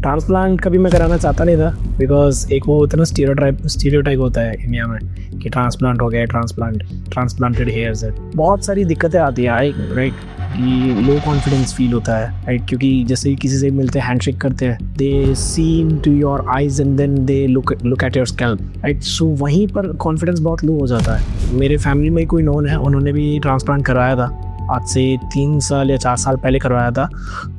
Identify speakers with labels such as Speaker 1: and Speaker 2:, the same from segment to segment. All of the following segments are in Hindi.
Speaker 1: ट्रांसप्लांट कभी मैं कराना चाहता नहीं था बिकॉज एक वो होता है ना स्टीरियोटाइप होता है इंडिया में कि ट्रांसप्लांट हो गया, ट्रांसप्लांटेड हेयर्स है। बहुत सारी दिक्कतें आती है राइट कि लो कॉन्फिडेंस फील होता है राइट, क्योंकि जैसे ही किसी से मिलते हैं, हैंडशेक करते हैं, they see to your eyes and then they look at your scalp right. So वहीं पर कॉन्फिडेंस बहुत लो हो जाता है। मेरे फैमिली में कोई नोन है, उन्होंने भी ट्रांसप्लांट कराया था, आज से 3 साल या 4 साल पहले करवाया था।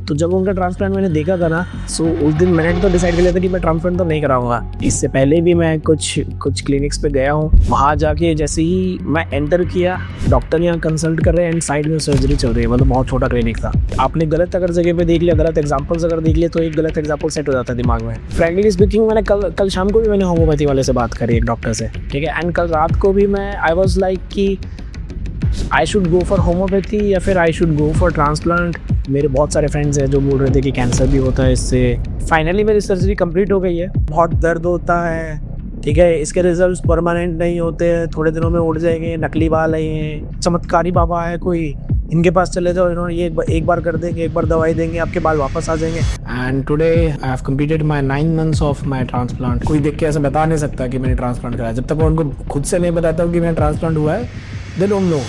Speaker 1: तो जब उनका ट्रांसप्लांट मैंने देखा था ना, सो उस दिन मैंने तो डिसाइड कर लिया था कि मैं ट्रांसप्लांट तो नहीं कराऊंगा। इससे पहले भी मैं कुछ क्लिनिक्स पे गया हूँ, वहाँ जाके जैसे ही मैं एंटर किया, डॉक्टर यहाँ कंसल्ट कर रहे हैं एंड साइड में सर्जरी चल रही है। मतलब बहुत छोटा क्लिनिक था। आपने गलत अगर जगह पे देख लिया, गलत एग्जाम्पल्स अगर देख लिया, तो एक गलत एग्जाम्पल सेट हो जाता है दिमाग में। फ्रैंकली स्पीकिंग, मैंने कल शाम को भी मैंने होम्योपैथी वाले से बात करी एक डॉक्टर से, ठीक है। एंड कल रात को भी मैं आई वॉज लाइक कि I should go for homeopathy या फिर आई शुड गो फॉर ट्रांसप्लांट। मेरे बहुत सारे फ्रेंड्स हैं जो बोल रहे थे कि कैंसर भी होता है इससे। फाइनली मेरी सर्जरी कंप्लीट हो गई है। बहुत दर्द होता है, ठीक है। इसके रिजल्ट्स परमानेंट नहीं होते हैं, थोड़े दिनों में उड़ जाएंगे। नकली बाल है, ये चमत्कारी बाबा है कोई, इनके पास चले जाओ, इन्होंने ये एक बार कर देंगे, एक बार दवाई देंगे, आपके बाल वापस आ जाएंगे। And today I have completed my 9 months of my transplant. कोई देख के ऐसा बता नहीं सकता कि मैंने ट्रांसप्लांट कराया जब तक मैं उनको खुद से नहीं बताता हूँ कि मैंने ट्रांसप्लांट हुआ है। They don't know.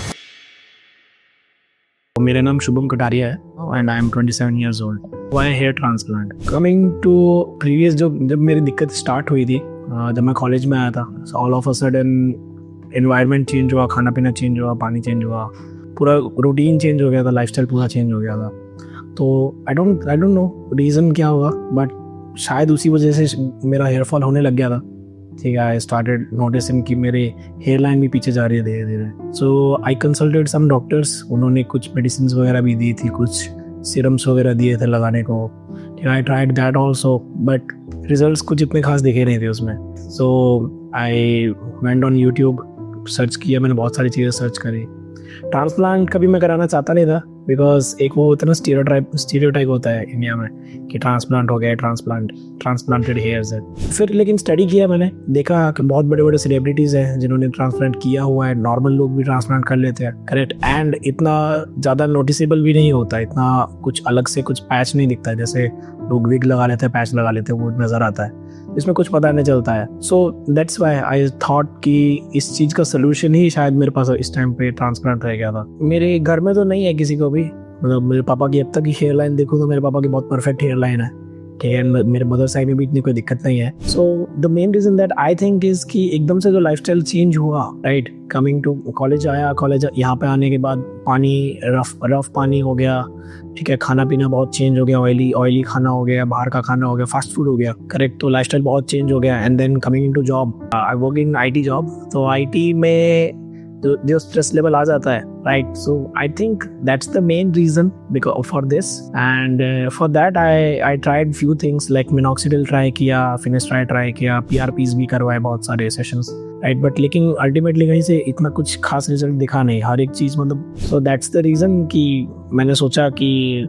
Speaker 1: मेरा नाम शुभम कटारिया है and I am 27 years old। Why hair transplant? Coming to previous, जब मेरी दिक्कत स्टार्ट हुई थी, जब मैं कॉलेज में आया था, all of a sudden environment change हुआ, खाना पीना चेंज हुआ, पानी चेंज हुआ, पूरा रूटीन चेंज हो गया था, लाइफस्टाइल पूरा चेंज हो गया था। तो आई डोंट नो रीज़न क्या होगा, बट शायद उसी वजह से मेरा हेयर फॉल होने लग गया था, ठीक है। आई स्टार्टेड नोटिसिंग कि मेरे हेयर लाइन भी पीछे जा रही है धीरे धीरे। सो आई कंसल्टेड सम डॉक्टर्स, उन्होंने कुछ मेडिसिन वगैरह भी दी थी, कुछ सीरम्स वगैरह दिए थे लगाने को। I tried that also, but results कुछ इतने खास दिखे नहीं थे उसमें। So I went on YouTube, search किया, मैंने बहुत सारी चीज़ें सर्च करी। ट्रांसप्लांट कभी मैं कराना चाहता नहीं था बिकॉज एक वो होता है ना स्टीरियोटाइप होता है इंडिया में कि ट्रांसप्लांट हो गया, ट्रांसप्लांटेड हेयर्स है। फिर लेकिन स्टडी किया, मैंने देखा कि बहुत बड़े बड़े सेलिब्रिटीज़ हैं जिन्होंने ट्रांसप्लांट किया हुआ है। नॉर्मल लोग भी ट्रांसप्लांट कर लेते हैं, करेक्ट। एंड इतना ज़्यादा नोटिसेबल भी नहीं होता, इतना कुछ अलग से कुछ पैच नहीं दिखता है। जैसे लोग विग लगा लेते हैं, पैच लगा लेते हैं, वो नज़र आता है, इसमें कुछ पता नहीं चलता है। So that's why I thought कि इस चीज़ का सोल्यूशन ही शायद मेरे पास इस टाइम पे ट्रांसप्लांट रह गया था। मेरे घर में तो नहीं है किसी को भी, मतलब मेरे पापा की अब तक की हेयर लाइन देखूँ तो मेरे पापा की बहुत परफेक्ट हेयर लाइन है, ठीक है। मेरे मदर साइड में भी इतनी कोई दिक्कत नहीं है। So the main reason that I think is कि एकदम से जो लाइफस्टाइल चेंज हुआ, राइट, कमिंग टू कॉलेज आया, कॉलेज यहाँ पे आने के बाद पानी रफ पानी हो गया, ठीक है। खाना पीना बहुत चेंज हो गया, ऑयली खाना हो गया, बाहर का खाना हो गया, फास्ट फूड हो गया, करेक्ट। तो लाइफस्टाइल बहुत चेंज हो गया। And then coming into job, I work in IT job. तो IT में जो स्ट्रेस लेवल आ जाता है, right. So I think that's the main reason because for this. And for that I tried few things like minoxidil try किया, फिनेस्ट्राइड ट्राई किया, PRPs भी करवाए, बहुत सारे सेशंस, राइट। बट लेकिन अल्टीमेटली कहीं से इतना कुछ खास रिजल्ट दिखा नहीं, हर एक चीज़ मतलब। सो दैट्स द रीजन कि मैंने सोचा कि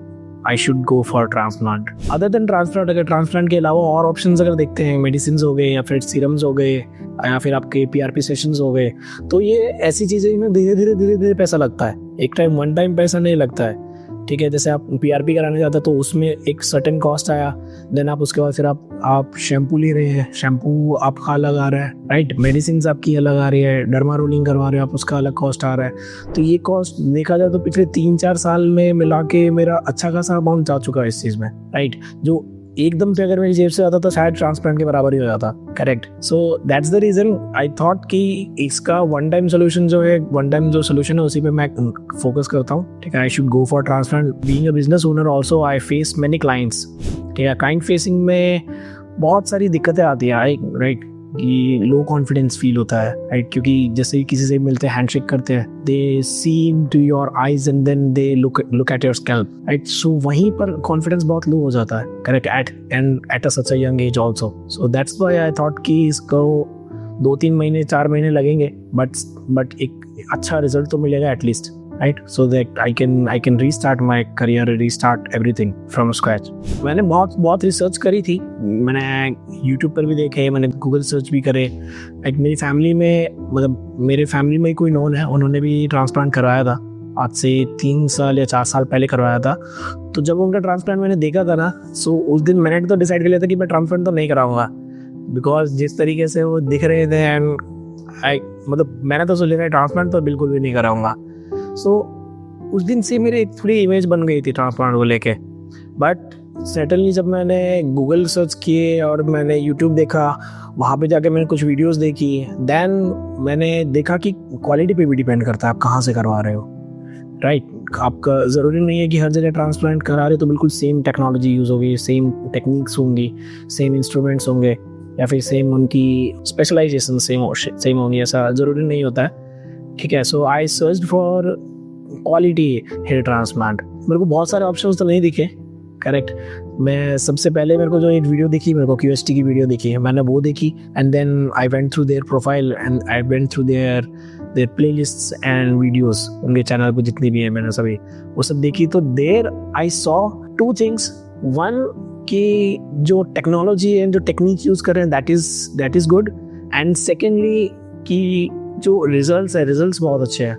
Speaker 1: I should go for transplant. Other than transplant, अगर ट्रांसप्लांट के अलावा और ऑप्शंस अगर देखते हैं, मेडिसिन हो गए या फिर सीरम्स हो गए या फिर आपके PRP सेशंस हो गए, तो ये ऐसी चीज़ें इनमें धीरे धीरे पैसा लगता है। एक टाइम वन टाइम पैसा नहीं लगता है, ठीक है। जैसे आप PRP कराने जाते हैं तो उसमें एक सर्टेन कॉस्ट आया, देन आप उसके बाद फिर आप शैम्पू ले रहे हैं, शैम्पू आपका अलग आ रहा है, राइट। मेडिसिन आपकी अलग आ रही है, डर्मा रोलिंग करवा रहे हो आप, उसका अलग कॉस्ट आ रहा है। तो ये कॉस्ट देखा जाए तो पिछले 3-4 साल में मिला के मेरा अच्छा खासा अमाउंट जा चुका है इस चीज़ में, राइट। जो एकदम से अगर मेरी जेब से आता तो शायद ट्रांसप्लांट के बराबर ही हो जाता, correct. So that's the reason I thought कि इसका वन टाइम सोल्यूशन है उसी पे मैं फोकस करता हूँ, ठीक है। आई should go for transplant. Being a business owner also I face many clients, ठीक है। क्लाइंट फेसिंग में बहुत सारी दिक्कतें आती है, राइट, कि लो कॉन्फिडेंस फील होता है, राइट, क्योंकि जैसे ही किसी से मिलते हैं, हैंडशेक करते हैं, they see to your eyes and then they look at your scalp, right. So वहीं पर कॉन्फिडेंस बहुत लो हो जाता है, correct, at a such a young age also. So that's why I thought कि इसको 2-3 महीने 4 महीने लगेंगे, बट एक अच्छा रिजल्ट तो मिलेगा at least, right, so that I can restart my career, restart everything from scratch। मैंने बहुत रिसर्च करी थी, मैंने YouTube पर भी देखे, मैंने गूगल सर्च भी करे। मेरी फैमिली में, मतलब मेरे फैमिली में कोई नोन है, उन्होंने भी ट्रांसप्लांट कराया था, आज से 3 साल या 4 साल पहले करवाया था। तो जब उनका ट्रांसप्लांट मैंने देखा था ना, सो उस दिन मैंने तो डिसाइड कर लिया था कि मैं ट्रांसप्लांट तो नहीं कराऊंगा, बिकॉज जिस तरीके से वो दिख रहे थे एंड मतलब मैंने तो सोच लिया ट्रांसप्लांट तो बिल्कुल भी नहीं कराऊंगा। सो उस दिन से मेरी एक थोड़ी इमेज बन गई थी ट्रांसप्लांट को लेके। बट सडनली जब मैंने गूगल सर्च किए और मैंने यूट्यूब देखा, वहाँ पे जाके मैंने कुछ वीडियोस देखी, देन मैंने देखा कि क्वालिटी पे भी डिपेंड करता है आप कहाँ से करवा रहे हो, राइट। आपका ज़रूरी नहीं है कि हर जगह ट्रांसप्लांट करा रहे तो बिल्कुल सेम टेक्नोलॉजी यूज़ होगी, सेम टेक्निक्स होंगी, सेम इंस्ट्रूमेंट्स होंगे, या फिर सेम उनकी स्पेशलाइजेशन सेम होंगी, ऐसा ज़रूरी नहीं होता है, ठीक है। So I search for quality hair transplant. मेरे को बहुत सारे ऑप्शंस तो नहीं दिखे, करेक्ट। मैं सबसे पहले मेरे को जो एक वीडियो दिखी, मेरे को QST की वीडियो दिखी है, मैंने वो देखी and then I went through their profile and I went through their playlists and videos. उनके चैनल पर जितनी भी है मैंने सभी वो सब देखी। तो there I saw 2 things. One कि जो टेक्नोलॉजी एंड जो टेक्निक यूज़ कर रहे हैं that is good, and secondly कि जो रिजल्ट्स बहुत अच्छे हैं।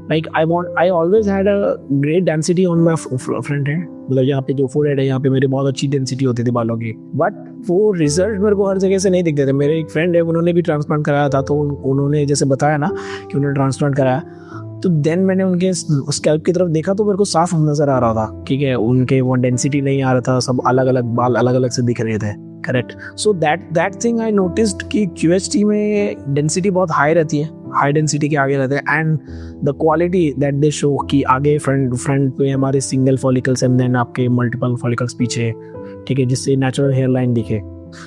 Speaker 1: Like I always had a great density on my front hand, मतलब यहाँ पे जो फोरहेड है यहाँ पे मेरी बहुत अच्छी डेंसिटी होती थी बालों की, बट वो रिजल्ट मेरे को हर जगह से नहीं दिखते थे। मेरे एक फ्रेंड है, उन्होंने भी ट्रांसप्लांट कराया था, तो उन्होंने जैसे बताया ना कि उन्होंने ट्रांसप्लांट कराया, तो देन मैंने उनके स्कैल्प की तरफ देखा तो मेरे को साफ नज़र आ रहा था, ठीक है। उनके वो डेंसिटी नहीं आ रहा था, सब अलग अलग बाल अलग अलग से दिख रहे थे, correct. So that thing I noticed कि QST में डेंसिटी बहुत हाई रहती है, हाई डेंसिटी के आगे रहते हैं, and the quality that they show कि आगे फ्रंट पे हमारे सिंगल फॉलिकल्स एंड देन आपके मल्टीपल फॉलिकल्स पीछे, ठीक है, जिससे नेचुरल हेयर लाइन दिखे।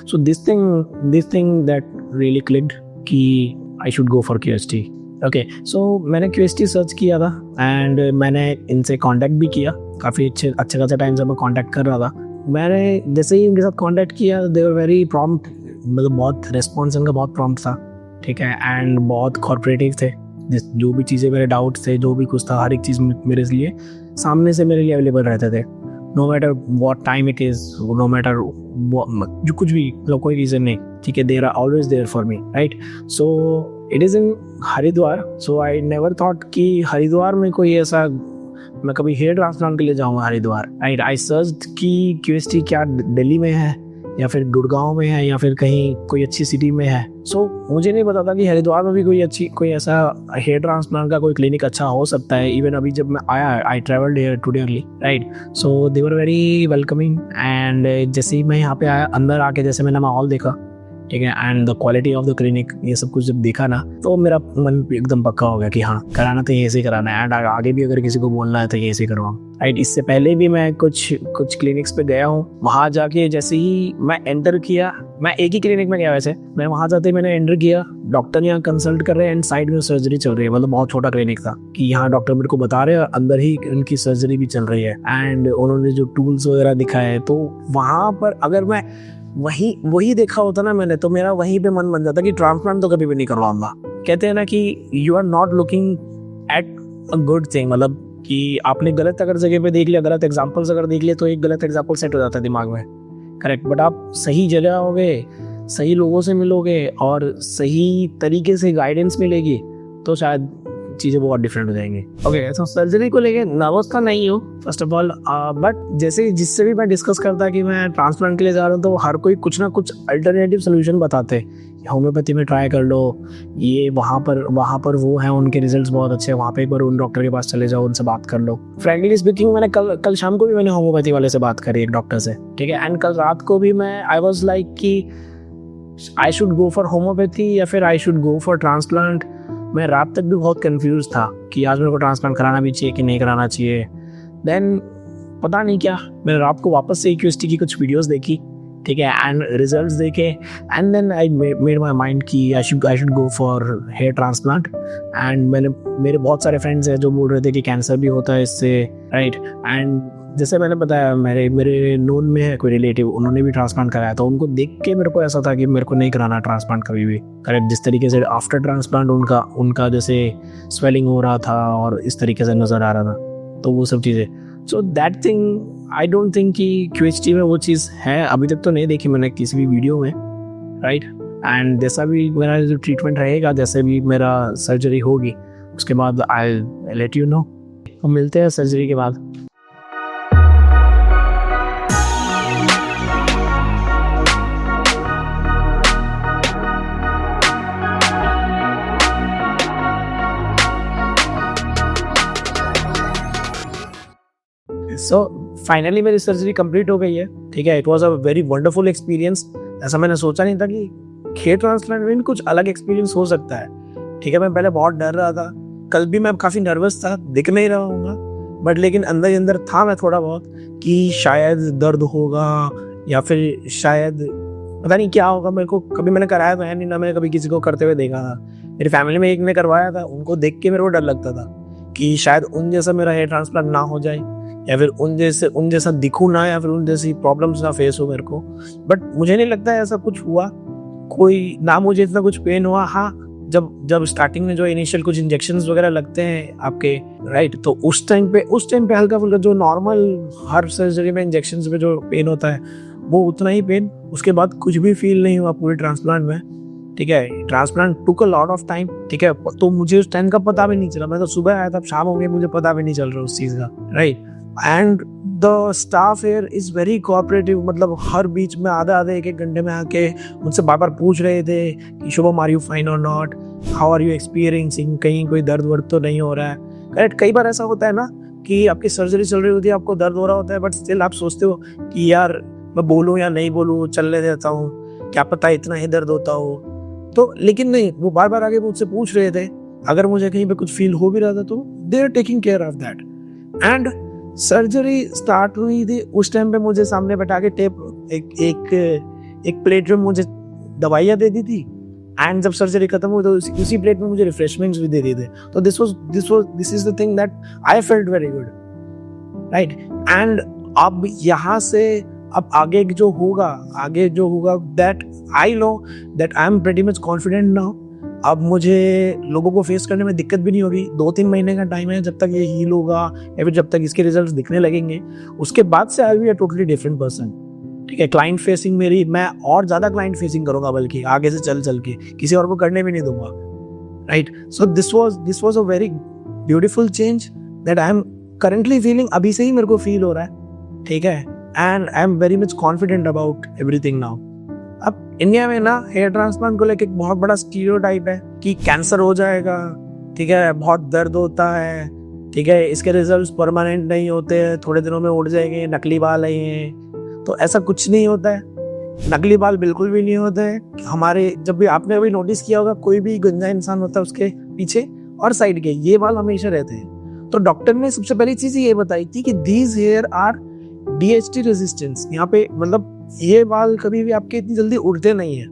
Speaker 1: So this thing that really clicked कि I should go for QST। Okay, so मैंने QST सर्च किया था एंड मैंने इनसे कांटेक्ट भी किया, काफ़ी अच्छे खासा टाइम से मैं कांटेक्ट कर रहा था। मैंने जैसे ही उनके साथ कांटेक्ट किया, दे वर वेरी प्रॉम्प्ट, मतलब बहुत रिस्पॉन्स उनका बहुत प्रॉम्प्ट था, ठीक है, एंड बहुत कॉर्पोरेटिव थे। जो भी चीज़ें मेरे डाउट्स थे, जो भी कुछ था, हर एक चीज़ मेरे लिए सामने से मेरे लिए अवेलेबल रहते थे, no matter what time it is, no matter जो कुछ भी, मतलब कोई रीज़न नहीं, ठीक है, there are always there for me, right. So it is in Haridwar. So I never thought कि हरिद्वार में कोई ऐसा, मैं कभी हेयर ट्रांसप्लांट के लिए जाऊँगा हरिद्वार, राइट। आई सर्च कि QST क्या दिल्ली में है या फिर गुड़गांव में है या फिर कहीं कोई अच्छी सिटी में है। सो मुझे नहीं पता था कि हरिद्वार में भी कोई ऐसा हेयर ट्रांसप्लांट का कोई क्लिनिक अच्छा हो सकता है। इवन अभी जब मैं आया, I travelled here today only, right. So they were very welcoming, and जैसे ही मैं यहाँ पे आया, अंदर आके जैसे मैंने माहौल देखा, ठीक है, and the quality of the clinic, ये सब कुछ जब देखा ना, तो मेरा मन एकदम पक्का हो गया कि हाँ, कराना तो ये से कराना है, एंड आगे भी अगर किसी को बोलना है तो ये से करवाऊँ, राइट। इससे पहले भी मैं कुछ क्लिनिक्स पे गया हूँ, वहाँ जाके जैसे ही मैं एंटर किया, मैं एक ही क्लिनिक में गया वैसे, मैं वहाँ जाते ही मैंने एंटर किया, डॉक्टर यहाँ कंसल्ट कर रहे हैं एंड साइड में सर्जरी चल रही है, मतलब बहुत छोटा क्लिनिक था कि यहाँ डॉक्टर मेरे को बता रहे हैं अंदर ही उनकी सर्जरी भी चल रही है, एंड उन्होंने जो टूल्स वगैरह दिखाए, तो वहाँ पर अगर मैं वही देखा होता ना मैंने, तो मेरा वहीं पे मन बन जाता कि ट्रांसप्लांट तो कभी भी नहीं करवाऊंगा। कहते हैं ना कि you are not looking at a good thing, मतलब कि आपने गलत अगर जगह पे देख लिया, गलत एग्जांपल्स अगर देख लिए, तो एक गलत एग्जांपल सेट हो जाता है दिमाग में, करेक्ट। बट आप सही जगह आओगे, सही लोगों से मिलोगे और सही तरीके से गाइडेंस मिलेगी, तो शायद चीज़ें बहुत डिफरेंट हो जाएंगी। ओके, तो सर्जरी को लेके नर्वस का नहीं हूँ फर्स्ट ऑफ ऑल, बट जैसे जिससे भी मैं डिस्कस करता कि मैं ट्रांसप्लांट के लिए जा रहा हूँ, तो हर कोई कुछ ना कुछ अल्टरनेटिव सोल्यूशन बताते, होम्योपैथी में ट्राई कर लो, ये वहाँ पर वो है, उनके रिजल्ट्स बहुत अच्छे हैं, वहाँ पे एक बार उन डॉक्टर के पास चले जाओ, उनसे बात कर लो। फ्रैंकली स्पीकिंग, मैंने कल शाम को भी मैंने होम्योपैथी वाले से बात करी, एक डॉक्टर से, ठीक है, एंड कल रात को भी मैं आई वॉज लाइक कि I should go for homeopathy या फिर आई शुड गो फॉर ट्रांसप्लांट। मैं रात तक भी बहुत कंफ्यूज था कि आज मेरे को ट्रांसप्लांट कराना भी चाहिए कि नहीं कराना चाहिए। देन पता नहीं क्या, मैंने रात को वापस से QST की कुछ वीडियोस देखी, ठीक है, एंड रिजल्ट्स देखे, and then I made my mind कि I should go for hair transplant. And मेरे बहुत सारे फ्रेंड्स हैं जो बोल रहे थे कि कैंसर भी होता है इससे, राइट। एंड जैसे मैंने बताया, मेरे नोन में है कोई रिलेटिव, उन्होंने भी ट्रांसप्लांट कराया, तो उनको देख के मेरे को ऐसा था कि मेरे को नहीं कराना ट्रांसप्लांट कभी भी, करेक्ट। जिस तरीके से आफ्टर ट्रांसप्लांट उनका जैसे स्वेलिंग हो रहा था और इस तरीके से नज़र आ रहा था, तो वो सब चीज़ें, सो that thing I don't think कि QST में वो चीज़ है, अभी तक तो नहीं देखी मैंने किसी भी वीडियो में, राइट। एंड जैसा भी मेरा जो ट्रीटमेंट रहेगा, जैसे भी मेरा सर्जरी होगी, उसके बाद आई लेट यू नो। हम मिलते हैं सर्जरी के बाद। सो फाइनली मेरी सर्जरी कंप्लीट हो गई है, ठीक है। It was a very wonderful experience. ऐसा मैंने सोचा नहीं था कि हेयर ट्रांसप्लांट में भी कुछ अलग एक्सपीरियंस हो सकता है, ठीक है। मैं पहले बहुत डर रहा था, कल भी मैं काफ़ी नर्वस था, दिख नहीं रहा हूँगा, बट लेकिन अंदर ही अंदर था मैं थोड़ा बहुत कि शायद दर्द होगा या फिर शायद पता नहीं क्या होगा। मेरे को कभी मैंने कराया तो है नहीं, ना मैंने कभी किसी को करते हुए देखा था। मेरी फैमिली में एक ने करवाया था, उनको देख के मेरे को डर लगता था कि शायद उन जैसा मेरा हेयर ट्रांसप्लांट ना हो जाए या फिर उन जैसा दिखूँ ना, या फिर उन जैसी प्रॉब्लम्स ना फेस हो मेरे को। बट मुझे नहीं लगता है ऐसा कुछ हुआ, कोई ना मुझे इतना कुछ पेन हुआ। हाँ, जब स्टार्टिंग में जो इनिशियल कुछ इंजेक्शंस वगैरह लगते हैं आपके, राइट, तो उस टाइम पे हल्का फुल्का जो नॉर्मल हर सर्जरी में इंजेक्शंस में जो पेन होता है वो उतना ही पेन। उसके बाद कुछ भी फील नहीं हुआ पूरे ट्रांसप्लांट में, ठीक है। Transplant took a lot of time, ठीक है। तो मुझे उस टाइम का पता भी नहीं चला, मैं तो सुबह आया था, शाम हो गई, मुझे पता भी नहीं चल रहा उस चीज़ का, right. And the staff here is very cooperative, मतलब हर बीच में आधे एक घंटे में आके मुझसे बार बार पूछ रहे थे कि शुभम आर यू फाइन और not, how are you experiencing, कहीं कोई दर्द वर्द तो नहीं हो रहा है, करेक्ट। कई बार ऐसा होता है ना कि आपकी सर्जरी चल रही होती है, आपको दर्द हो रहा होता है, बट स्टिल आप सोचते हो कि यार मैं बोलूँ या नहीं बोलूँ, चलने देता हूँ, क्या पता इतना ही दर्द होता हो। तो लेकिन नहीं, वो बार बार आगे मुझसे पूछ रहे थे। अगर मुझे कहीं पे कुछ फील हो भी रहा था तो they are taking care of that. And surgery start हुई थी, उस टाइम पे मुझे सामने बैठा के टेप एक प्लेट में मुझे दवाइयाँ दे दी थी। एंड जब सर्जरी खत्म हुई तो उसी प्लेट में मुझे रिफ्रेशमेंट्स भी दे दिए थे। तो this is the thing that I felt very good, right. And अब यहाँ से अब आगे जो होगा that I know that I am pretty much confident now. अब मुझे लोगों को फेस करने में दिक्कत भी नहीं होगी। 2-3 महीने का टाइम है, जब तक ये हील होगा या फिर जब तक इसके रिजल्ट्स दिखने लगेंगे, उसके बाद से I will be a totally different person, ठीक है। क्लाइंट फेसिंग मेरी, मैं और ज़्यादा क्लाइंट फेसिंग करूँगा, बल्कि आगे से चल के किसी और को करने भी नहीं दूंगा, right. So this was a very beautiful change that I am currently feeling. अभी से ही मेरे को फील हो रहा है, ठीक है। And I am very much confident about everything now. अब इंडिया में ना हेयर ट्रांसप्लांट को लेकर एक बहुत बड़ा स्टीरियोटाइप है कि कैंसर हो जाएगा, ठीक है, बहुत दर्द होता है, ठीक है, इसके रिजल्ट्स परमानेंट नहीं होते हैं, थोड़े दिनों में उड़ जाएंगे, नकली बाल है ये। तो ऐसा कुछ नहीं होता है, नकली बाल बिल्कुल भी नहीं होते हैं हमारे। जब भी आपने अभी नोटिस किया होगा, कोई भी गंजा इंसान होता है उसके पीछे और साइड के ये बाल हमेशा रहते हैं। तो डॉक्टर ने सबसे पहली चीज ये बताई थी कि these hair are DHT resistance. यहाँ पे मतलब ये बाल कभी भी आपके इतनी जल्दी उड़ते नहीं है,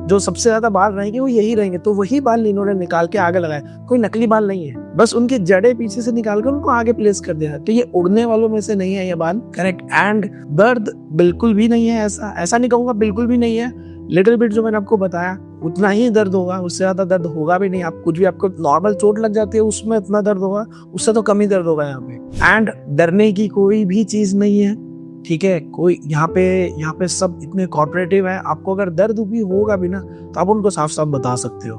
Speaker 1: जो सबसे ज्यादा बाल रहेंगे वो यही रहेंगे। तो वही बाल इन्होंने निकाल के आगे लगाए, कोई नकली बाल नहीं है, बस उनके जड़े पीछे से निकाल कर उनको आगे प्लेस कर दिया। तो ये उड़ने वालों में से नहीं है ये बाल, करेक्ट। एंड दर्द बिल्कुल भी नहीं है, ऐसा नहीं कहूँगा बिल्कुल भी नहीं है। लिटिल बिट जो मैंने आपको बताया उतना ही दर्द होगा, उससे ज्यादा दर्द होगा भी नहीं। आप कुछ भी, आपको नॉर्मल चोट लग जाती है उसमें इतना दर्द होगा, उससे तो कम ही दर्द होगा यहाँ पे। एंड डरने की कोई भी चीज नहीं है, ठीक है। कोई यहाँ पे सब इतने कॉर्पोरेटिव है। आपको अगर दर्द भी होगा भी ना तो आप उनको साफ साफ बता सकते हो।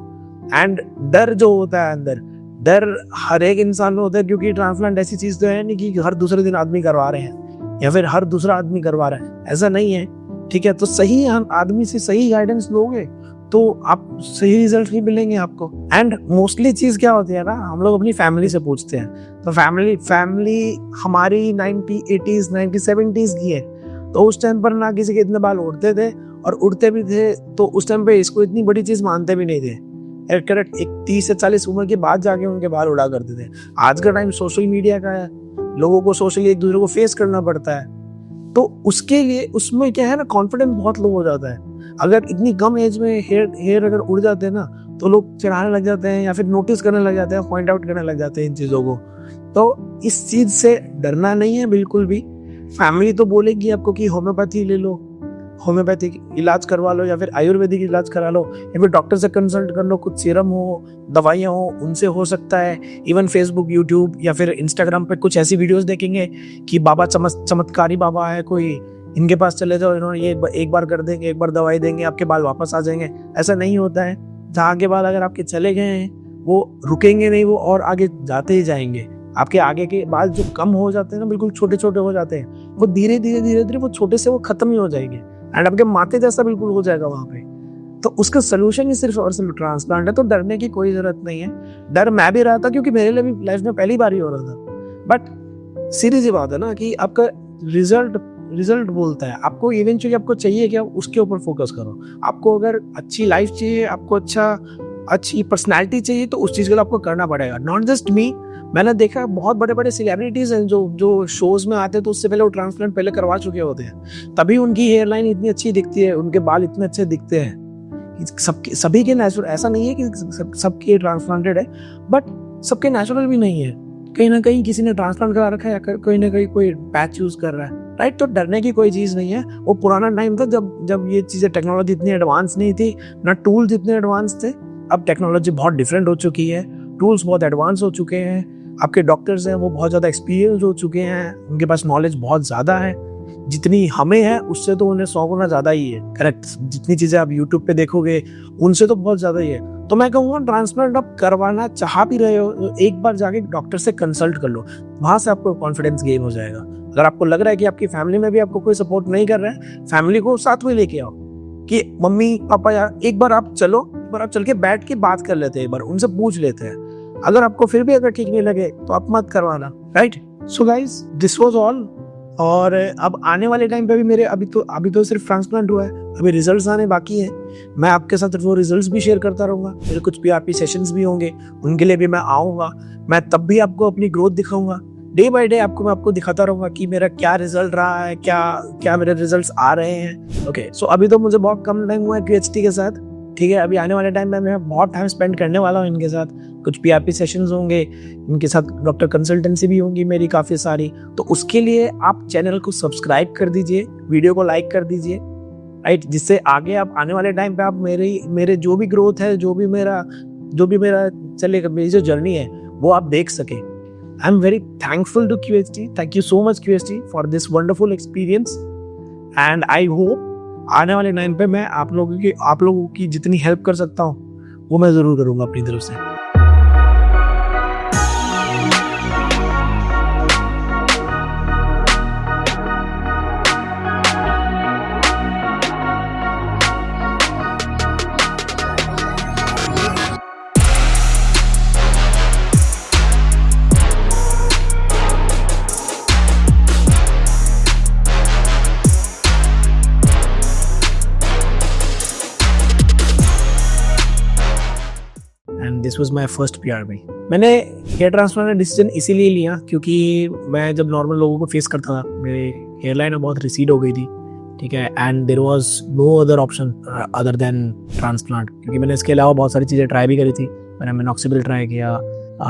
Speaker 1: एंड डर जो होता है अंदर, डर हर एक इंसान में होता है, क्योंकि ट्रांसप्लांट ऐसी चीज तो है नहीं कि हर दूसरे दिन आदमी करवा रहे हैं या फिर हर दूसरा आदमी करवा रहा है, ऐसा नहीं है, ठीक है। तो सही आदमी से सही गाइडेंस लोगे तो आप सही रिजल्ट ही मिलेंगे आपको। एंड मोस्टली चीज क्या होती है ना, हम लोग अपनी फैमिली से पूछते हैं। तो फैमिली हमारी 1980s 1970s की है, तो उस टाइम पर ना किसी के इतने बाल उड़ते थे, और उड़ते भी थे तो उस टाइम पे इसको इतनी बड़ी चीज मानते भी नहीं थे। करेक्ट, एक 30 से 40 उम्र के बाद जाके उनके बाल उड़ा करते थे। आज का टाइम सोशल मीडिया का है, लोगों को सोशली एक दूसरे को फेस करना पड़ता है, तो उसके लिए उसमें क्या है ना, कॉन्फिडेंस बहुत लो हो जाता है। अगर इतनी कम एज में हेयर अगर उड़ जाते हैं ना, तो लोग चिढ़ाने लग जाते हैं या फिर नोटिस करने लग जाते हैं, पॉइंट आउट करने लग जाते हैं इन चीज़ों को। तो इस चीज़ से डरना नहीं है बिल्कुल भी। फैमिली तो बोलेगी आपको कि होम्योपैथी ले लो, होम्योपैथिक इलाज करवा लो, या फिर आयुर्वेदिक इलाज करा लो, या फिर डॉक्टर से कंसल्ट कर लो, कुछ सीरम हो, दवाइयाँ हो, उनसे हो सकता है। इवन फेसबुक, यूट्यूब या फिर इंस्टाग्राम पे कुछ ऐसी वीडियोस देखेंगे कि बाबा चमत्कारी बाबा है कोई, इनके पास चले जाओ, इन्होंने ये एक बार कर देंगे, एक बार दवाई देंगे, आपके बाल वापस आ जाएंगे। ऐसा नहीं होता है। जहाँ के बाल अगर आपके चले गए हैं वो रुकेंगे नहीं, वो और आगे जाते ही जाएंगे। आपके आगे के बाल जो कम हो जाते हैं ना, बिल्कुल छोटे छोटे हो जाते हैं, वो धीरे धीरे वो छोटे से वो खत्म ही हो जाएंगे एंड आपके माथे जैसा बिल्कुल हो जाएगा वहां पे। तो उसका सोल्यूशन ही सिर्फ और सिर्फ ट्रांसप्लांट है। तो डरने की कोई जरूरत नहीं है। डर मैं भी रहा था क्योंकि मेरे लिए भी लाइफ में पहली बार ही हो रहा था। बट सीरियस बात है ना कि आपका रिजल्ट बोलता है। आपको इवेंचुअली आपको चाहिए क्या, उसके ऊपर फोकस करो। आपको अगर अच्छी लाइफ चाहिए, आपको अच्छी पर्सनैलिटी चाहिए, तो उस चीज के लिए आपको करना पड़ेगा। नॉट जस्ट मी, मैंने देखा बहुत बड़े बड़े सेलिब्रिटीज हैं जो शोज में आते हैं, तो उससे पहले वो ट्रांसप्लांट पहले करवा चुके होते हैं, तभी उनकी हेयर लाइन इतनी अच्छी दिखती है, उनके बाल इतने अच्छे दिखते हैं। सभी के नेचुरल ऐसा नहीं है कि सबके ट्रांसप्लांटेड है, बट सबके नेचुरल भी नहीं है। कहीं ना कहीं किसी ने ट्रांसप्लांट करा रखा है, कहीं ना कहीं कोई पैच यूज कर रहा है, राइट। तो डरने की कोई चीज नहीं है। वो पुराना टाइम था जब ये चीजें, टेक्नोलॉजी इतनी एडवांस नहीं थी, ना टूल्स इतने एडवांस थे। अब टेक्नोलॉजी बहुत डिफरेंट हो चुकी है, टूल्स बहुत एडवांस हो चुके हैं, आपके डॉक्टर्स हैं वो बहुत ज़्यादा एक्सपीरियंस हो चुके हैं, उनके पास नॉलेज बहुत ज़्यादा है। जितनी हमें है उससे तो उन्हें 100 गुना ज़्यादा ही है, करेक्ट। जितनी चीज़ें आप यूट्यूब पे देखोगे उनसे तो बहुत ज़्यादा ही है। तो मैं कहूँगा ट्रांसप्लांट आप करवाना चाह भी रहे हो तो एक बार जाके डॉक्टर से कंसल्ट कर लो, वहाँ से आपको कॉन्फिडेंस गेन हो जाएगा। अगर आपको लग रहा है कि आपकी फैमिली में भी आपको कोई सपोर्ट नहीं कर रहा है, फैमिली को साथ में लेके आओ कि मम्मी पापा यार एक बार आप चलो, एक बार आप चल के बैठ के बात कर लेते हैं, एक बार उनसे पूछ लेते हैं। अगर आपको फिर भी अगर ठीक नहीं लगे तो आप मत करवाना, right. So guys this was all. और अब आने वाले टाइम पे भी मेरे अभी तो सिर्फ ट्रांसप्लांट हुआ है, अभी रिजल्ट्स आने बाकी हैं। मैं आपके साथ वो रिजल्ट्स भी शेयर करता रहूंगा। मेरे कुछ पीआरपी सेशंस भी होंगे, उनके लिए भी मैं आऊँगा। मैं तब भी आपको अपनी ग्रोथ दिखाऊंगा, डे बाय डे आपको मैं आपको दिखाता रहूंगा कि मेरा क्या रिजल्ट रहा है, क्या मेरे रिजल्ट्स आ रहे हैं। ओके, सो अभी तो मुझे बहुत कम टाइम हुआ है क्यूएचटी के साथ, ठीक है। अभी आने वाले टाइम में मैं बहुत टाइम स्पेंड करने वाला हूँ इनके साथ। कुछ पीआरपी सेशंस होंगे, इनके साथ डॉक्टर कंसल्टेंसी भी होंगी मेरी काफ़ी सारी। तो उसके लिए आप चैनल को सब्सक्राइब कर दीजिए, वीडियो को लाइक कर दीजिए, राइट, जिससे आगे आप आने वाले टाइम पे आप मेरे जो भी ग्रोथ है, जो भी मेरा चलेगा, मेरी जो जर्नी है वो आप देख सके। I am very thankful to QHT। Thank you so much QHT for this wonderful experience and I hope आने वाले टाइम पे मैं आप लोगों की जितनी हेल्प कर सकता हूँ वो मैं ज़रूर करूँगा अपनी तरफ से। This was my first PRP। मैंने हेयर ट्रांसप्लांट का डिसीजन इसीलिए लिया क्योंकि मैं जब नॉर्मल लोगों को फेस करता था, मेरे हेयर लाइन बहुत रिसीड हो गई थी, ठीक है। And there was no other option other than transplant, क्योंकि मैंने इसके अलावा बहुत सारी चीज़ें ट्राई भी करी थी। मैंने मिनॉक्सिडिल ट्राई किया,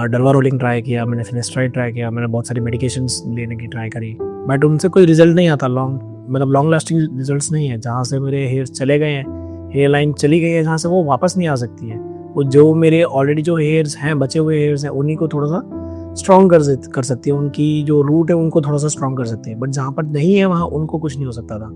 Speaker 1: डर्वा रोलिंग ट्राई किया, मैंने फिनेस्ट्राइड ट्राई किया, मैंने बहुत सारी मेडिकेशंस लेने की ट्राई करी, बट उनसे कोई रिजल्ट नहीं आता। लॉन्ग लास्टिंग रिजल्ट्स नहीं है। जहाँ से मेरे हेयर चले गए हैं, हेयर लाइन चली गई है, जहाँ से वो वापस नहीं आ सकती है। वो जो मेरे ऑलरेडी जो हेयर्स हैं, बचे हुए हेयर्स हैं, उन्हीं को थोड़ा सा स्ट्रॉन्ग कर सकती है, उनकी जो रूट है उनको थोड़ा सा स्ट्रॉन्ग कर सकते हैं। बट जहाँ पर नहीं है वहाँ उनको कुछ नहीं हो सकता था।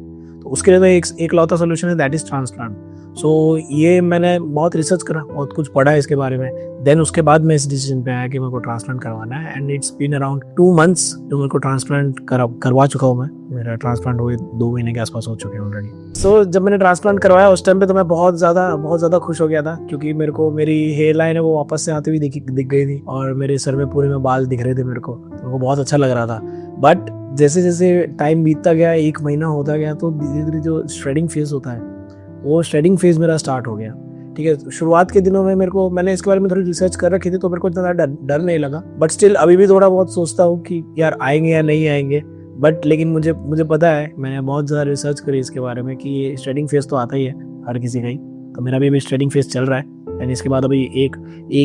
Speaker 1: तो उसके लिए तो एक लौता सोल्यूशन है, दैट इज ट्रांसप्लांट। सो ये मैंने बहुत रिसर्च करा, बहुत कुछ पढ़ा है इसके बारे में। देन उसके बाद मैं इस डिसीजन पे आया कि मेरे को ट्रांसप्लांट करवाना है। And it's been around 2 months जो मेरे को ट्रांसप्लांट करवा चुका हूँ मैं। मेरा ट्रांसप्लांट हुए 2 महीने के आसपास हो चुके हैं ऑलरेडी। सो जब मैंने ट्रांसप्लांट करवाया उस टाइम पे तो मैं बहुत ज़्यादा खुश हो गया था, क्योंकि मेरे को मेरी हेयर लाइन है वो वापस से आती हुई दिख गई थी और मेरे सर में पूरे में बाल दिख रहे थे मेरे को बहुत अच्छा लग रहा था। बट जैसे जैसे टाइम बीतता गया, 1 महीना होता गया, तो धीरे धीरे जो श्रेडिंग फेज होता है वो श्रेडिंग फेज मेरा स्टार्ट हो गया, ठीक है। शुरुआत के दिनों में मैंने इसके बारे में थोड़ी रिसर्च कर रखी थी, तो मेरे को इतना डर नहीं लगा। बट स्टिल अभी भी थोड़ा बहुत सोचता हूँ कि यार आएंगे या नहीं आएंगे। बट लेकिन मुझे पता है, मैंने बहुत ज़्यादा रिसर्च करी इसके बारे में कि ये स्ट्रेडिंग फेज तो आता ही है हर किसी का ही। तो मेरा भी स्ट्रेडिंग फेज चल रहा है। एंड इसके बाद अभी एक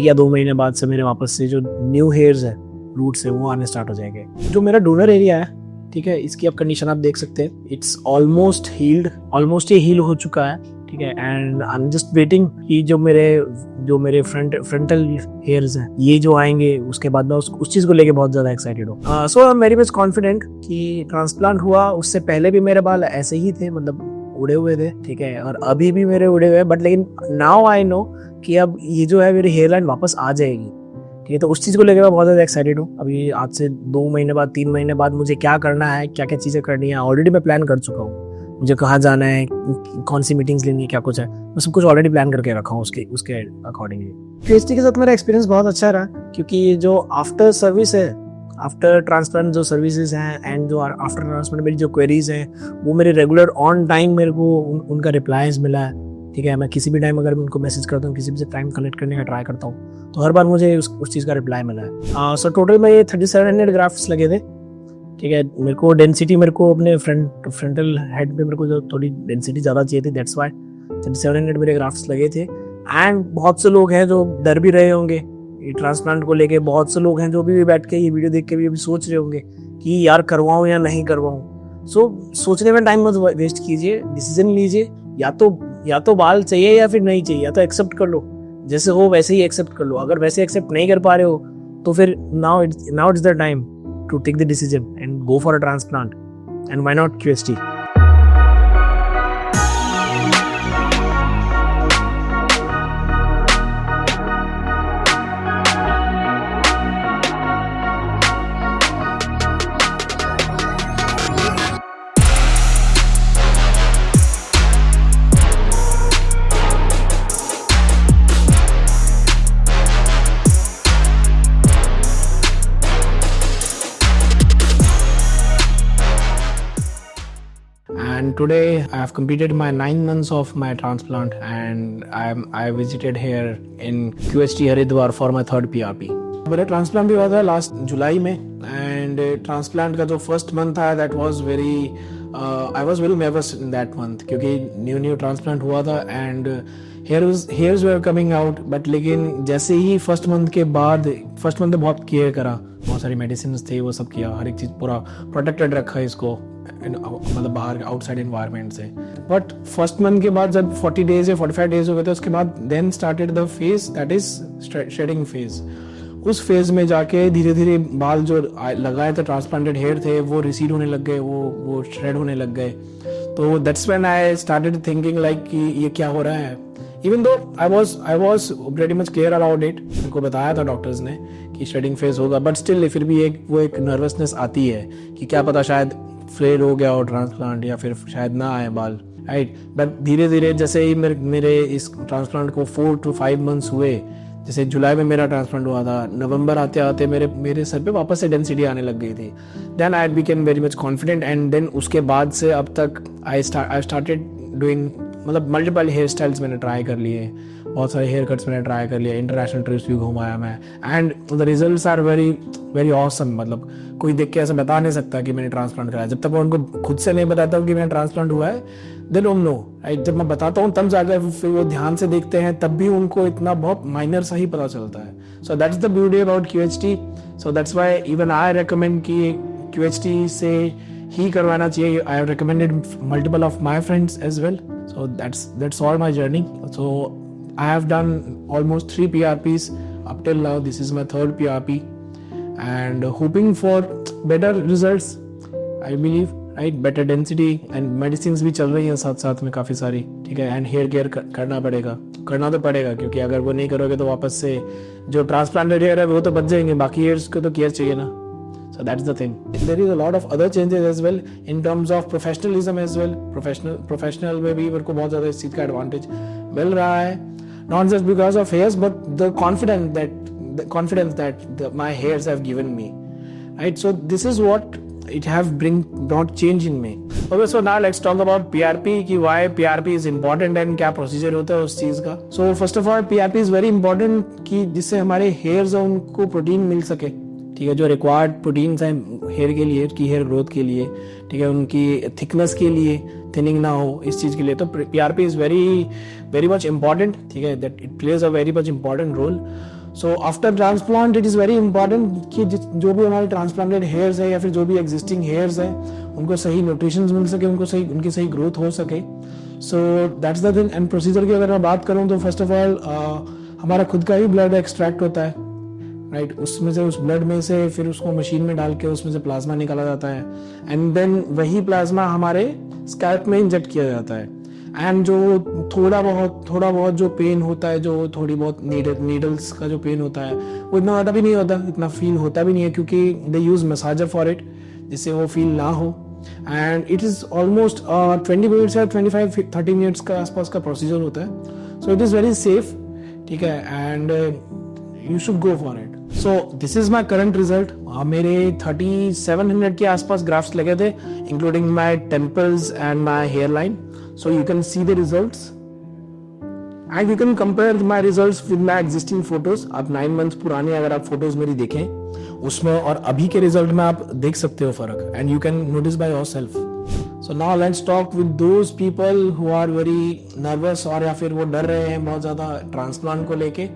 Speaker 1: या 2 महीने बाद से मेरे वापस से जो न्यू हेयर्स है, रूट्स है, वो आने स्टार्ट हो जाएंगे। जो मेरा डोनर एरिया है, ठीक है, इसकी अब कंडीशन आप देख सकते हैं। इट्स ऑलमोस्ट ये हील हो चुका है, ठीक है। And I am just waiting कि जो मेरे फ्रंटल हेयर्स हैं ये जो आएंगे, उसके बाद मैं उस चीज़ को लेके बहुत ज़्यादा एक्साइटेड हूँ। So I am very much confident कि ट्रांसप्लांट हुआ उससे पहले भी मेरे बाल ऐसे ही थे, मतलब उड़े हुए थे, ठीक है, और अभी भी मेरे उड़े हुए हैं। बट लेकिन नाउ आई नो कि अब ये जो है मेरी हेयर लाइन वापस आ जाएगी, ठीक है, तो उस चीज़ को लेकर मैं बहुत ज़्यादा एक्साइटेड हूँ। अभी आज से 2 महीने बाद 3 महीने बाद मुझे क्या करना है, क्या क्या चीज़ें करनी है, ऑलरेडी मैं प्लान कर चुका हूँ। मुझे कहाँ जाना है, कौन सी मीटिंग्स लेनी है, क्या कुछ है, मैं सब कुछ ऑलरेडी प्लान करके रखा हूँ उसके अकॉर्डिंगली। क्यूएचटी के साथ मेरा एक्सपीरियंस बहुत अच्छा रहा, क्योंकि जो आफ्टर सर्विस है, आफ्टर ट्रांसप्लांट जो सर्विसेज हैं एंड जो आफ्टर ट्रांसप्लांट मेरी जो क्वेरीज हैं वो मेरे रेगुलर ऑन टाइम मेरे को उनका रिप्लाईज मिला है। ठीक है, मैं किसी भी टाइम अगर उनको मैसेज करता हूँ, किसी भी से टाइम कलेक्ट करने का ट्राई करता हूँ, तो हर बार मुझे उस चीज़ का रिप्लाई मिला है। सो टोटल में ये 3700 ग्राफ्ट्स लगे थे। ठीक है, मेरे को डेंसिटी, मेरे को अपने फ्रंटल हेड पे मेरे को जो थोड़ी डेंसिटी ज़्यादा चाहिए थी, दैट्स वाई 3700 मेरे ग्राफ्ट्स लगे थे। एंड बहुत से लोग हैं जो डर भी रहे होंगे ये ट्रांसप्लांट को लेके, बहुत से लोग हैं जो भी बैठ के ये वीडियो देख के भी अभी सोच रहे होंगे कि यार करवाऊँ या नहीं करवाऊँ। सो सोचने में टाइम मत वेस्ट कीजिए, डिसीजन लीजिए, या तो बाल चाहिए या फिर नहीं चाहिए, या तो एक्सेप्ट कर लो, जैसे हो वैसे ही एक्सेप्ट कर लो। अगर वैसे एक्सेप्ट नहीं कर पा रहे हो तो फिर now it's the time to take the decision and go for a transplant, and why not QHT? And today I have completed my 9 months of my transplant, and I visited here in QHT Haridwar for my third PRP. मेरा ट्रांसप्लांट भी हुआ था लास्ट जुलाई में, एंड ट्रांसप्लांट का जो फर्स्ट मंथ था that was very I was very nervous in that month, क्योंकि न्यू ट्रांसप्लांट हुआ था and hairs were coming out. But लेकिन जैसे ही फर्स्ट मंथ में बहुत केयर करा, बहुत सारी मेडिसिन थे, वो सब किया, हर एक चीज़ पूरा प्रोटेक्टेड रखा है इसको, मतलब बाहर आउटसाइड एनवायरनमेंट से। बट फर्स्ट मंथ के बाद जब 40 डेज या 45 डेज हो गए थे, उसके बाद then started the phase that is shedding phase. उस फेज में जाके धीरे धीरे बाल जो लगाए थे, ट्रांसप्लांटेड हेयर थे, वो रिसीड होने लग गए, वो श्रेड होने लग गए। तो that's when I started thinking like कि ये क्या हो रहा है। Even though I was very much clear about it, उनको बताया था डॉक्टर्स ने कि शेडिंग फेज होगा, बट स्टिल फिर भी एक नर्वसनेस आती है कि क्या पता शायद फेल हो गया हो ट्रांसप्लांट, या फिर शायद ना आए बाल, राइट। बट धीरे धीरे जैसे ही मेरे इस ट्रांसप्लांट को 4 to 5 months हुए, जैसे जुलाई में मेरा ट्रांसप्लांट हुआ था, नवंबर आते आते मेरे सर पे वापस से डेंसिटी आने लग गई थी। Then I became very much confident, and then उसके बाद से अब तक आई स्टार्टेड डूइंग, मतलब मल्टीपल हेयर स्टाइल्स मैंने ट्राई कर लिए, बहुत सारे हेयर कट्स मैंने ट्राई कर लिए, इंटरनेशनल ट्रिप्स भी घुमाया मैं, and the results are very very awesome. मतलब कोई देख के ऐसा बता नहीं सकता कि मैंने ट्रांसप्लांट कराया, जब तक मैं उनको खुद से नहीं बताता हूँ कि मैंने ट्रांसप्लांट हुआ है, दे डोंट नो, राइट। जब मैं बताता हूँ तब जाकर फिर वो ध्यान से देखते हैं, तब भी उनको इतना बहुत माइनर सा ही पता चलता है। So that's the beauty about QHT। So that's why even I recommend कि QHT से ही करवाना चाहिए। I have recommended multiple of my friends as well. So that's all my journey. So I have done almost 3 PRPs up till now. This is my third PRP, and hoping for better results, I believe, right? Better density and medicines भी चल रही हैं साथ में काफ़ी सारी, ठीक है। and hair care करना तो पड़ेगा, क्योंकि अगर वो नहीं करोगे तो वापस से जो transplanted hair है वो तो बच जाएंगे, बाकी hairs को तो केयर चाहिए ना। So that's the thing. There is a lot of other changes as well in terms of professionalism as well. Professional में भी मेरे को बहुत ज़्यादा इस चीज़ का advantage मिल रहा है, not just because of hairs but the confidence that my hairs have given me, right? So this is what it have brought change in me. Okay, so now let's talk about PRP, कि why PRP is important and क्या procedure होता है उस चीज़ का। So first of all, PRP is very important कि जिससे हमारे hairs हैं उनको प्रोटीन मिल सके, ठीक है। जो रिक्वायर्ड प्रोटीन्स हैं हेयर के लिए, की हेयर ग्रोथ के लिए, ठीक है, उनकी थिकनेस के लिए, थिनिंग ना हो, इस चीज़ के लिए तो PRP is very much important, ठीक है। That it plays a very much important role. So after transplant it is very important कि जो भी हमारे ट्रांसप्लांटेड हेयर्स है या फिर जो भी एग्जिस्टिंग हेयर्स है उनको सही न्यूट्रिशन मिल सके, उनकी सही ग्रोथ हो सके। सो that's the thing. And procedure की अगर मैं बात करूँ तो फर्स्ट ऑफ ऑल हमारा खुद का ही ब्लड एक्सट्रैक्ट होता है, राइट। उसमें से, उस ब्लड में से फिर उसको मशीन में डाल के उसमें से प्लाज्मा निकाला जाता है, एंड देन वही प्लाज्मा हमारे स्कैल्प में इंजेक्ट किया जाता है। एंड जो थोड़ा बहुत जो पेन होता है, जो थोड़ी बहुत नीडल्स का जो पेन होता है, वो इतना ज़्यादा भी नहीं होता, इतना फील होता भी नहीं है, क्योंकि they use massager for it, जिससे वो फील ना हो। And it is almost 20 minutes या 25-30 मिनट्स का आसपास का प्रोसीजर होता है। So it is very safe, ठीक है, and you should go for it. So this is my current result. मेरे 3700 के आसपास ग्राफ्स लगे थे, including my temples and my hair line. So you can see the results and you can compare my results with my existing photos. आप 9 मंथ्स पुराने अगर आप फोटोज मेरी देखें उसमें और अभी के रिजल्ट में आप देख सकते हो फर्क, and you can notice by yourself. So now let's talk with those people who are very nervous, और या फिर वो डर रहे हैं बहुत ज्यादा ट्रांसप्लांट को लेके।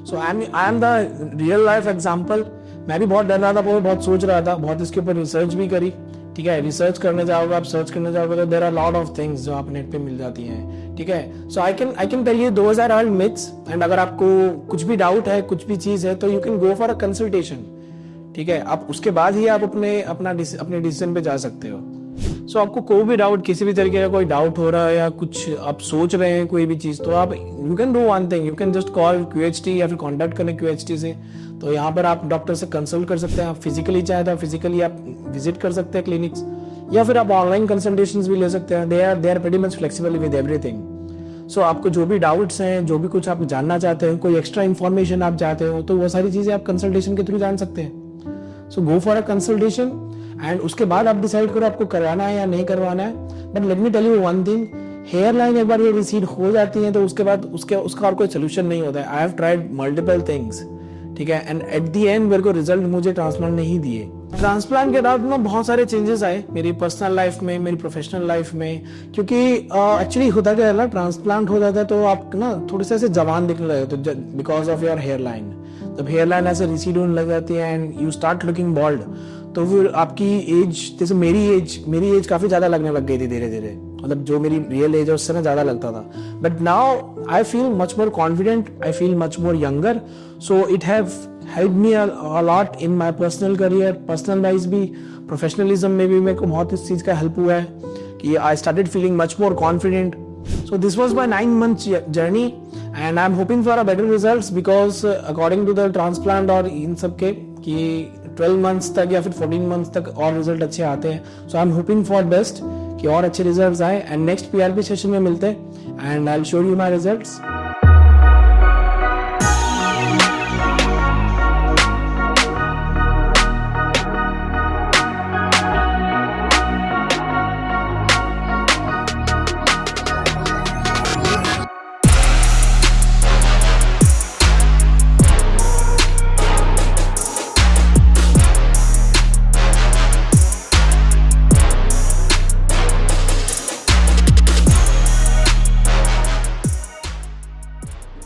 Speaker 1: So I am the real life example. मैं भी बहुत डर रहा था, बहुत सोच रहा था, बहुत इसके ऊपर रिसर्च भी करी, ठीक है। रिसर्च करने जाओगे, आप सर्च करने जाओगे तो there are lot of things जो आप नेट पे मिल जाती हैं, ठीक है। So I can tell you those are all myths, and अगर आपको कुछ भी डाउट है, कुछ भी चीज है, तो you can go for a consultation, ठीक है। आप उसके बाद ही आप अपने डिसीजन पे जा सकते हो। सो आपको कोई भी डाउट, किसी भी तरीके का कोई डाउट हो रहा है या कुछ आप सोच रहे हैं कोई भी चीज, तो आप you can do one thing, you can just call QHT या फिर कांटेक्ट करें QHT से। तो यहाँ पर आप डॉक्टर से कंसल्ट कर सकते हैं। आप फिजिकली चाहे तो फिजिकली आप विजिट कर सकते हैं क्लिनिक्स, या फिर आप ऑनलाइन कंसल्टेशंस भी ले सकते हैं। They are pretty much flexible with everything. So आपको जो भी डाउट्स हैं, जो भी कुछ आप जानना चाहते हैं, कोई एक्स्ट्रा इन्फॉर्मेशन आप चाहते हो, तो वो सारी चीजें आप कंसल्टेशन के थ्रू जान सकते हैं। So go for a consultation and उसके बाद आप डिसाइड करो आपको करवाना है या नहीं करवाना है। But let me tell you one thing, hair line एक बार ये रिसीड हो जाती है तो उसके बाद उसका और कोई सोल्यूशन नहीं होता है। I have tried multiple things, ठीक है, एंड एट द एंड मेरे को रिजल्ट मुझे ट्रांसप्लांट नहीं दिए। ट्रांसप्लांट के बाद में बहुत सारे चेंजेस आए मेरी पर्सनल लाइफ में, मेरी प्रोफेशनल लाइफ में, क्योंकि एक्चुअली होता क्या है ना, ट्रांसप्लांट हो जाता है तो आप ना थोड़े से ऐसे जवान दिखने लगे, तो because of your hair line, जब हेयर लाइन ऐसे रिसीड होने लग जाती है and you start looking bald, तो फिर आपकी एज, जैसे मेरी एज काफी ज्यादा लगने लग गई थी धीरे धीरे, मतलब जो मेरी रियल एज है उससे ना ज्यादा लगता था। But now I feel much more confident, I feel much more younger. So it have help me a lot in my personal career, personal wise भी, प्रोफेशनलिज्म में भी मेरे को बहुत इस चीज का हेल्प हुआ है कि I started feeling much more confident. So this was my 9 months journey and I'm hoping for a better results because according to the transplant और इन सब के कि 12 months तक या फिर 14 months तक और रिजल्ट अच्छे आते हैं। So I'm hoping for best कि और अच्छे रिजल्ट्स आए एंड नेक्स्ट PRP सेशन में मिलते हैं and I will show you my results.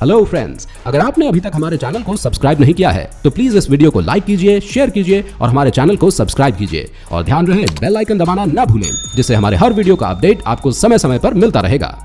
Speaker 2: Hello friends, अगर आपने अभी तक हमारे चैनल को सब्सक्राइब नहीं किया है तो प्लीज इस वीडियो को लाइक कीजिए, शेयर कीजिए और हमारे चैनल को सब्सक्राइब कीजिए और ध्यान रहे बेल आइकन दबाना ना भूलें, जिससे हमारे हर वीडियो का अपडेट आपको समय समय पर मिलता रहेगा।